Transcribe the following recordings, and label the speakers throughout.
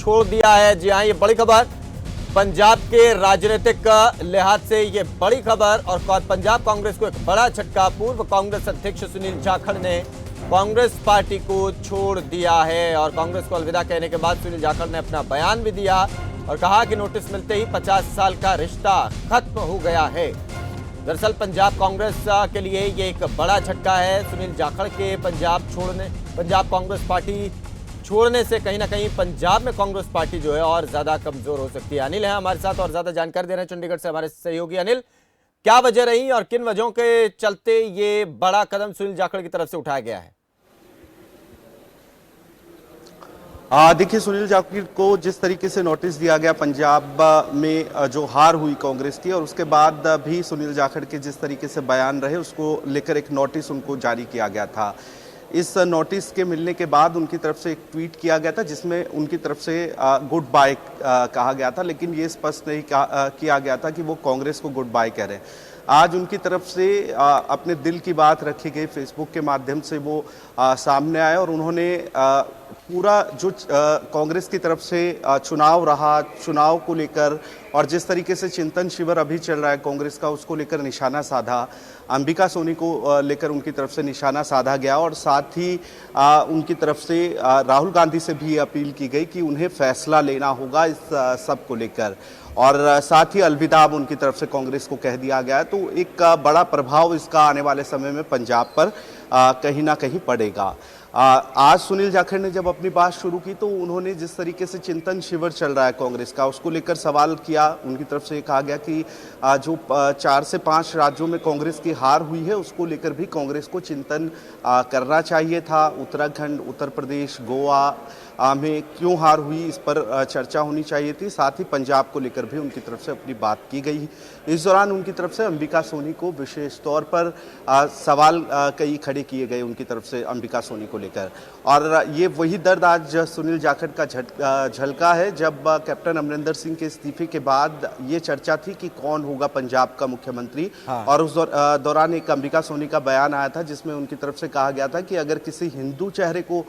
Speaker 1: छोड़ दिया है। जी हाँ, ये बड़ी खबर पंजाब के राजनीतिक लिहाज से ये बड़ी खबर और पंजाब कांग्रेस को एक बड़ा झटका। पूर्व कांग्रेस अध्यक्ष सुनील जाखड़ ने कांग्रेस पार्टी को छोड़ दिया है और कांग्रेस को अलविदा कहने के बाद सुनील जाखड़ ने अपना बयान भी दिया और कहा कि नोटिस मिलते ही 50 साल का रिश्ता खत्म हो गया है। दरअसल पंजाब कांग्रेस के लिए ये एक बड़ा झटका है। सुनील जाखड़ के पंजाब कांग्रेस पार्टी छोड़ने से कहीं ना कहीं पंजाब में कांग्रेस पार्टी जो है और ज्यादा कमजोर हो सकती है। अनिल है हमारे साथ और ज्यादा जानकारी दे रहे हैं चंडीगढ़ से हमारे सहयोगी। अनिल, क्या वजह रही और किन वजहों के चलते ये बड़ा कदम सुनील जाखड़ की तरफ से उठाया गया है?
Speaker 2: देखिए, सुनील जाखड़ को जिस तरीके से नोटिस दिया गया पंजाब में जो हार हुई कांग्रेस की, और उसके बाद भी सुनील जाखड़ के जिस तरीके से बयान रहे, उसको लेकर एक नोटिस उनको जारी किया गया था। इस नोटिस के मिलने के बाद उनकी तरफ से एक ट्वीट किया गया था जिसमें उनकी तरफ से गुड बाय कहा गया था, लेकिन ये स्पष्ट नहीं किया गया था कि वो कांग्रेस को गुड बाय कह रहे हैं। आज उनकी तरफ से अपने दिल की बात रखी गई, फेसबुक के माध्यम से वो सामने आए और उन्होंने पूरा जो कांग्रेस की तरफ से चुनाव रहा, चुनाव को लेकर और जिस तरीके से चिंतन शिविर अभी चल रहा है कांग्रेस का, उसको लेकर निशाना साधा। अंबिका सोनी को लेकर उनकी तरफ से निशाना साधा गया और साथ ही उनकी तरफ से राहुल गांधी से भी अपील की गई कि उन्हें फैसला लेना होगा इस सब को लेकर, और साथ ही अलविदा अब उनकी तरफ से कांग्रेस को कह दिया गया है। तो एक बड़ा प्रभाव इसका आने वाले समय में पंजाब पर कहीं ना कहीं पड़ेगा। आज सुनील जाखड़ ने जब अपनी बात शुरू की तो उन्होंने जिस तरीके से चिंतन शिविर चल रहा है कांग्रेस का, उसको लेकर सवाल किया। उनकी तरफ से कहा गया कि जो 4 से 5 राज्यों में कांग्रेस की हार हुई है, उसको लेकर भी कांग्रेस को चिंतन करना चाहिए था। उत्तराखंड, उत्तर प्रदेश, गोवा में क्यों हार हुई, इस पर चर्चा होनी चाहिए थी। साथ ही पंजाब को लेकर भी उनकी तरफ से अपनी बात की गई। इस दौरान उनकी तरफ से अंबिका सोनी को विशेष तौर पर सवाल कई खड़े किए गए उनकी तरफ से अंबिका सोनी को लेकर, और ये वही दर्द आज सुनील जाखड़ का झलका है। जब कैप्टन अमरिंदर सिंह के इस्तीफे के बाद ये चर्चा थी कि कौन होगा पंजाब का मुख्यमंत्री, और उस दौरान एक अंबिका सोनी का बयान आया था जिसमें उनकी तरफ से कहा गया था कि अगर किसी हिंदू चेहरे को,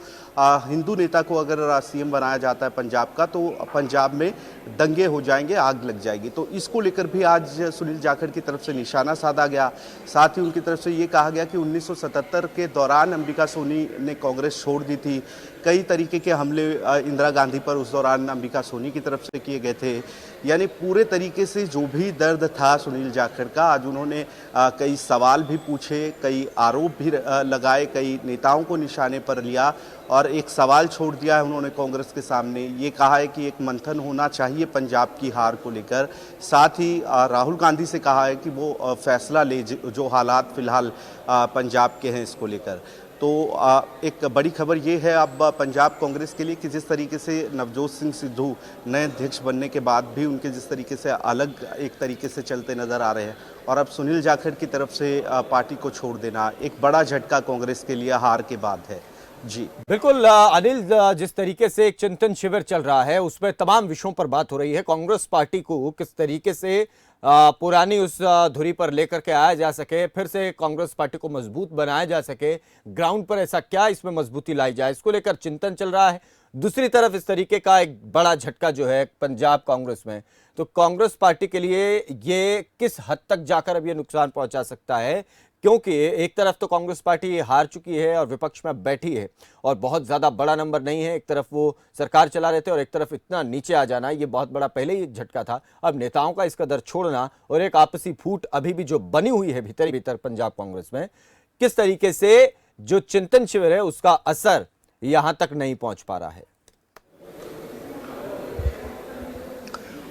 Speaker 2: हिंदू नेता को अगर सीएम बनाया जाता है पंजाब का, तो पंजाब में दंगे हो जाएंगे, आग लग जाएगी। तो इसको लेकर भी आज सुनील जाखड़ की तरफ से निशाना साधा गया। साथ ही उनकी तरफ से ये कहा गया कि 1977 के दौरान अंबिका सोनी ने कांग्रेस छोड़ दी थी। कई तरीके के हमले इंदिरा गांधी पर उस दौरान अंबिका सोनी की तरफ से किए गए थे। यानी पूरे तरीके से जो भी दर्द था सुनील जाखड़ का, आज उन्होंने कई सवाल भी पूछे, कई आरोप भी लगाए, कई नेताओं को निशाने पर लिया और एक सवाल छोड़ दिया है उन्होंने कांग्रेस के सामने। ये कहा है कि एक मंथन होना चाहिए पंजाब की हार को लेकर। साथ ही राहुल गांधी से कहा है कि वो फैसला ले जो हालात फिलहाल पंजाब के हैं इसको लेकर। तो एक बड़ी खबर ये है अब पंजाब कांग्रेस के लिए कि जिस तरीके से नवजोत सिंह सिद्धू नए अध्यक्ष बनने के बाद भी उनके जिस तरीके से अलग एक तरीके से चलते नजर आ रहे हैं, और अब सुनील जाखड़ की तरफ से पार्टी को छोड़ देना एक बड़ा झटका कांग्रेस के लिए हार के बाद है। जी
Speaker 1: बिल्कुल अनिल, जिस तरीके से एक चिंतन शिविर चल रहा है उसमें तमाम विषयों पर बात हो रही है। कांग्रेस पार्टी को किस तरीके से पुरानी उस धुरी पर लेकर के आया जा सके, फिर से कांग्रेस पार्टी को मजबूत बनाया जा सके, ग्राउंड पर ऐसा क्या इसमें मजबूती लाई जाए, इसको लेकर चिंतन चल रहा है। दूसरी तरफ इस तरीके का एक बड़ा झटका जो है पंजाब कांग्रेस में, तो कांग्रेस पार्टी के लिए ये किस हद तक जाकर अब ये नुकसान पहुंचा सकता है? क्योंकि एक तरफ तो कांग्रेस पार्टी हार चुकी है और विपक्ष में बैठी है और बहुत ज्यादा बड़ा नंबर नहीं है। एक तरफ वो सरकार चला रहे थे और एक तरफ इतना नीचे आ जाना, ये बहुत बड़ा पहले ही झटका था। अब नेताओं का इसका दर छोड़ना और एक आपसी फूट अभी भी जो बनी हुई है भीतर ही भीतर पंजाब कांग्रेस में, किस तरीके से जो चिंतन शिविर है उसका असर यहां तक नहीं पहुंच पा रहा है?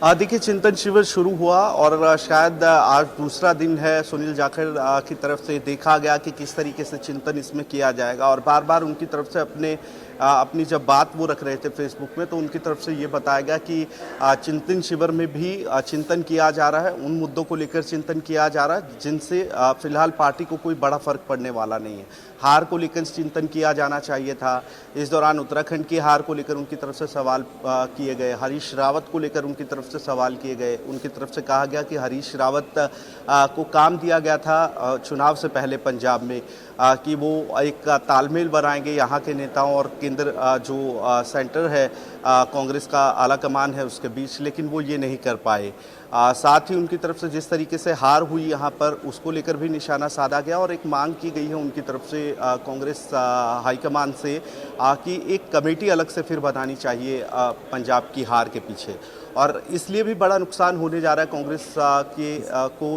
Speaker 2: देखिए, चिंतन शिविर शुरू हुआ और शायद आज दूसरा दिन है। सुनील जाखड़ की तरफ से देखा गया कि किस तरीके से चिंतन इसमें किया जाएगा, और बार बार उनकी तरफ से अपनी जब बात वो रख रहे थे फेसबुक में, तो उनकी तरफ से ये बताया गया कि चिंतन शिविर में भी चिंतन किया जा रहा है, उन मुद्दों को लेकर चिंतन किया जा रहा है जिनसे फिलहाल पार्टी को कोई बड़ा फर्क पड़ने वाला नहीं है। हार को लेकर चिंतन किया जाना चाहिए था। इस दौरान उत्तराखंड की हार को लेकर उनकी तरफ से सवाल किए गए, हरीश रावत को लेकर उनकी तरफ से सवाल किए गए। उनकी तरफ से कहा गया कि हरीश रावत को काम दिया गया था चुनाव से पहले पंजाब में कि वो एक तालमेल बनाएंगे यहाँ के नेताओं और केंद्र जो सेंटर है कांग्रेस का आला कमान है उसके बीच, लेकिन वो ये नहीं कर पाए। साथ ही उनकी तरफ से जिस तरीके से हार हुई यहाँ पर उसको लेकर भी निशाना साधा गया और एक मांग की गई है उनकी तरफ से कांग्रेस हाईकमान से कि एक कमेटी अलग से फिर बनानी चाहिए पंजाब की हार के पीछे। और इसलिए भी बड़ा नुकसान होने जा रहा है कांग्रेस को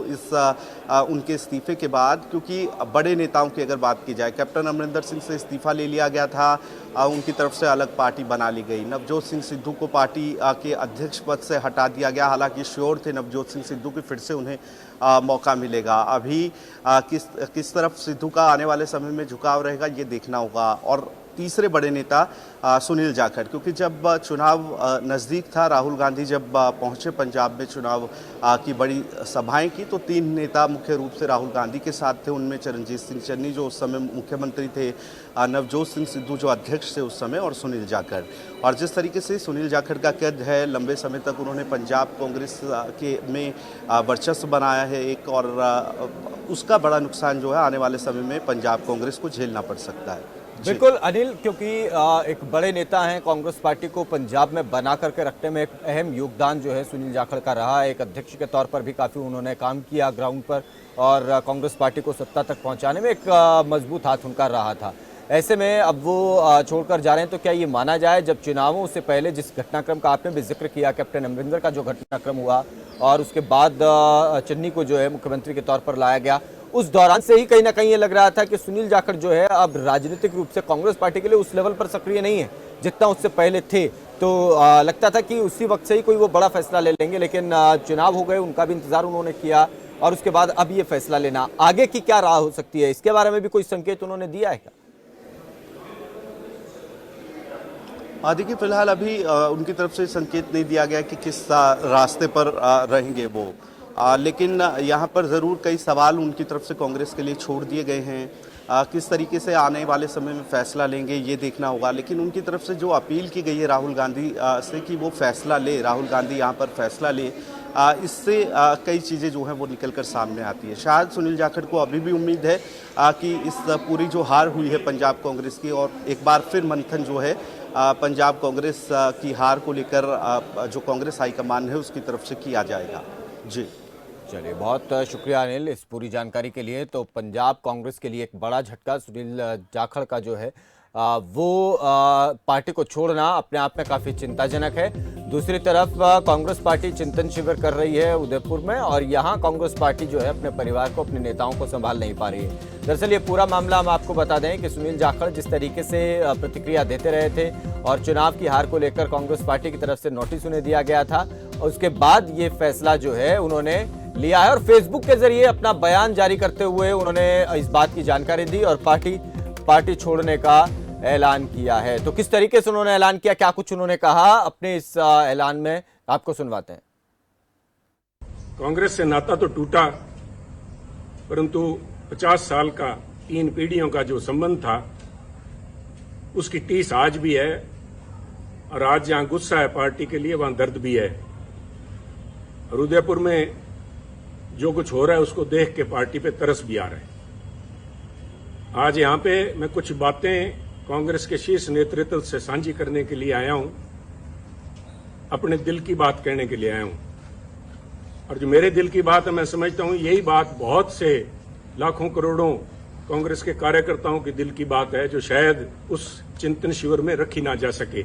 Speaker 2: उनके इस्तीफे के बाद, क्योंकि बड़े नेताओं की अगर बात की जाए, कैप्टन अमरिंदर सिंह से इस्तीफा ले लिया गया था, उनकी तरफ से अलग पार्टी बना ली गई। नवजोत सिंह सिद्धू को पार्टी के अध्यक्ष पद से हटा दिया गया, हालांकि श्योर थे नवजोत सिंह सिद्धू की फिर से उन्हें मौका मिलेगा। अभी किस तरफ सिद्धू का आने वाले समय में झुकाव रहेगा ये देखना होगा। और तीसरे बड़े नेता सुनील जाखड़, क्योंकि जब चुनाव नज़दीक था, राहुल गांधी जब पहुंचे पंजाब में चुनाव की बड़ी सभाएं की, तो 3 नेता मुख्य रूप से राहुल गांधी के साथ थे। उनमें चरणजीत सिंह चन्नी जो उस समय मुख्यमंत्री थे, नवजोत सिंह सिद्धू जो अध्यक्ष थे उस समय, और सुनील जाखड़। और जिस तरीके से सुनील जाखड़ का कद है, लंबे समय तक उन्होंने पंजाब कांग्रेस में वर्चस्व बनाया है एक, और उसका बड़ा नुकसान जो है आने वाले समय में पंजाब कांग्रेस को झेलना पड़ सकता है।
Speaker 1: बिल्कुल अनिल, क्योंकि एक बड़े नेता हैं, कांग्रेस पार्टी को पंजाब में बना करके रखने में एक अहम योगदान जो है सुनील जाखड़ का रहा है। एक अध्यक्ष के तौर पर भी काफ़ी उन्होंने काम किया ग्राउंड पर, और कांग्रेस पार्टी को सत्ता तक पहुंचाने में एक मजबूत हाथ उनका रहा था। ऐसे में अब वो छोड़कर जा रहे हैं, तो क्या ये माना जाए, जब चुनावों से पहले जिस घटनाक्रम का आपने भी जिक्र किया, कैप्टन अमरिंदर का जो घटनाक्रम हुआ और उसके बाद चन्नी को जो है मुख्यमंत्री के तौर पर लाया गया, उस दौरान से ही कहीं ना कहीं ये लग रहा था कि सुनील जाखड़ जो है अब राजनीतिक रूप से कांग्रेस पार्टी के लिए उस लेवल पर सक्रिय नहीं है जितना उससे पहले थे। तो लगता था कि उसी वक्त से ही कोई वो बड़ा फैसला ले लेंगे, लेकिन चुनाव हो गए, उनका भी इंतजार उन्होंने किया, और उसके बाद अब ये फैसला लेना, आगे की क्या राह हो सकती है, इसके बारे में भी कोई संकेत उन्होंने दिया है क्या?
Speaker 2: देखिए, फिलहाल अभी उनकी तरफ से संकेत नहीं दिया गया कि किस रास्ते पर रहेंगे वो, लेकिन यहाँ पर ज़रूर कई सवाल उनकी तरफ से कांग्रेस के लिए छोड़ दिए गए हैं। किस तरीके से आने वाले समय में फैसला लेंगे ये देखना होगा, लेकिन उनकी तरफ से जो अपील की गई है राहुल गांधी से कि वो फैसला ले, राहुल गांधी यहाँ पर फैसला ले, इससे कई चीज़ें जो हैं वो निकलकर सामने आती है। शायद सुनील जाखड़ को अभी भी उम्मीद है कि इस पूरी जो हार हुई है पंजाब कांग्रेस की, और एक बार फिर मंथन जो है पंजाब कांग्रेस की हार को लेकर जो कांग्रेस हाईकमान है उसकी तरफ से किया जाएगा। जी
Speaker 1: चलिए, बहुत शुक्रिया अनिल इस पूरी जानकारी के लिए। तो पंजाब कांग्रेस के लिए एक बड़ा झटका, सुनील जाखड़ का जो है वो पार्टी को छोड़ना अपने आप में काफ़ी चिंताजनक है। दूसरी तरफ कांग्रेस पार्टी चिंतन शिविर कर रही है उदयपुर में, और यहाँ कांग्रेस पार्टी जो है अपने परिवार को, अपने नेताओं को संभाल नहीं पा रही है। दरअसल ये पूरा मामला हम आपको बता दें कि सुनील जाखड़ जिस तरीके से प्रतिक्रिया देते रहे थे और चुनाव की हार को लेकर कांग्रेस पार्टी की तरफ से नोटिस उन्हें दिया गया था, और उसके बाद ये फैसला जो है उन्होंने लिया है, और फेसबुक के जरिए अपना बयान जारी करते हुए उन्होंने इस बात की जानकारी दी और पार्टी छोड़ने का ऐलान किया है। तो किस तरीके से उन्होंने ऐलान किया, क्या कुछ उन्होंने कहा अपने इस ऐलान में, आपको सुनवाते हैं।
Speaker 3: कांग्रेस से नाता तो टूटा, परंतु 50 साल का 3 पीढ़ियों का जो संबंध था उसकी टीस आज भी है, और आज जहां गुस्सा है पार्टी के लिए वहां दर्द भी है। और उदयपुर में जो कुछ हो रहा है उसको देख के पार्टी पे तरस भी आ रहा है। आज यहां पे मैं कुछ बातें कांग्रेस के शीर्ष नेतृत्व से साझी करने के लिए आया हूं, अपने दिल की बात कहने के लिए आया हूं। और जो मेरे दिल की बात है, मैं समझता हूं यही बात बहुत से लाखों करोड़ों कांग्रेस के कार्यकर्ताओं की दिल की बात है, जो शायद उस चिंतन शिविर में रखी ना जा सके,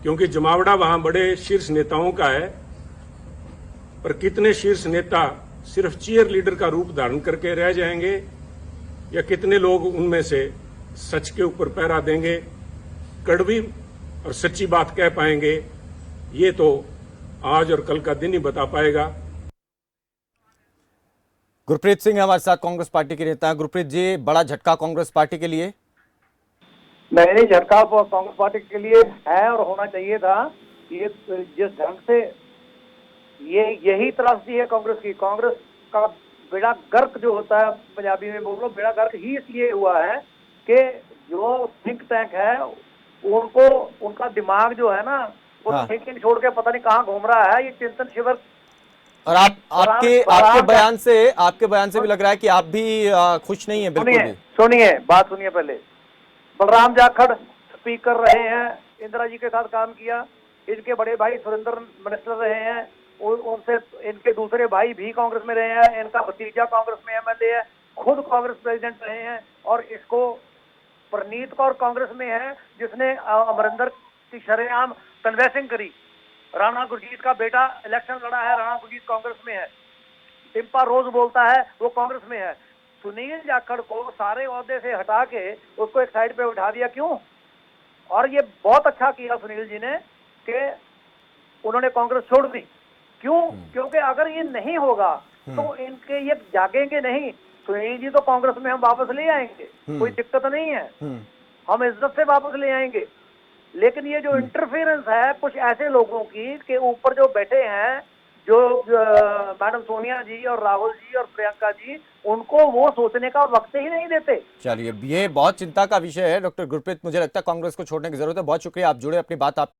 Speaker 3: क्योंकि जमावड़ा वहां बड़े शीर्ष नेताओं का है, पर कितने शीर्ष नेता सिर्फ चीयर लीडर का रूप धारण करके रह जाएंगे, या कितने लोग उनमें से सच के ऊपर पहरा देंगे, कड़वी और सच्ची बात कह पाएंगे, ये तो आज और कल का दिन ही बता पाएगा।
Speaker 1: गुरप्रीत सिंह हमारे साथ कांग्रेस पार्टी के नेता हैं। गुरप्रीत जी, बड़ा झटका कांग्रेस पार्टी के लिए?
Speaker 4: नहीं, झटका कांग्रेस पार्टी के लिए है और होना चाहिए था। ये जिस ढंग से यही त्रासदी है कांग्रेस की, कांग्रेस का बेड़ा गर्क जो होता है, पंजाबी में बोल लो, बेड़ा गर्क ही इसलिए हुआ है कि जो थिंक टैंक है उनको, उनका दिमाग जो है ना वो थिंकिंग छोड़ के पता नहीं कहाँ घूम रहा है। ये चिंतन शिविर,
Speaker 1: और आपके बयान से भी लग रहा है कि आप भी खुश नहीं है बिल्कुल भी।
Speaker 4: सुनिए बात, सुनिए पहले। बलराम जाखड़ स्पीकर रहे हैं, इंदिरा जी के साथ काम किया। इनके बड़े भाई सुरेंद्र मिनिस्टर रहे हैं, उनसे इनके दूसरे भाई भी कांग्रेस में रहे हैं, इनका भतीजा कांग्रेस में एमएलए है, खुद कांग्रेस प्रेसिडेंट रहे हैं। और इसको परनीत कौर कांग्रेस में है, जिसने अमरिंदर की शरेआम कन्वेंसिंग करी। राणा गुरजीत का बेटा इलेक्शन लड़ा है, राणा गुरजीत कांग्रेस में है। टिम्पा रोज बोलता है, वो कांग्रेस में है। सुनील जाखड़ को सारे ओहदे से हटा के उसको एक साइड पे उठा दिया, क्यों? और ये बहुत अच्छा किया सुनील जी ने कि उन्होंने कांग्रेस छोड़ दी। क्यों? क्योंकि अगर ये नहीं होगा तो इनके ये जागेंगे नहीं। सुनील जी तो कांग्रेस में हम वापस ले आएंगे, कोई दिक्कत नहीं है, हम इज्जत से वापस ले आएंगे। लेकिन ये जो इंटरफेरेंस है कुछ ऐसे लोगों की के ऊपर जो बैठे हैं, जो मैडम सोनिया जी और राहुल जी और प्रियंका जी, उनको वो सोचने का वक्त ही नहीं देते।
Speaker 1: चलिए, ये बहुत चिंता का विषय है डॉक्टर गुरप्रीत। मुझे लगता है कांग्रेस को छोड़ने की जरूरत है। बहुत शुक्रिया, आप जुड़े, अपनी बात आप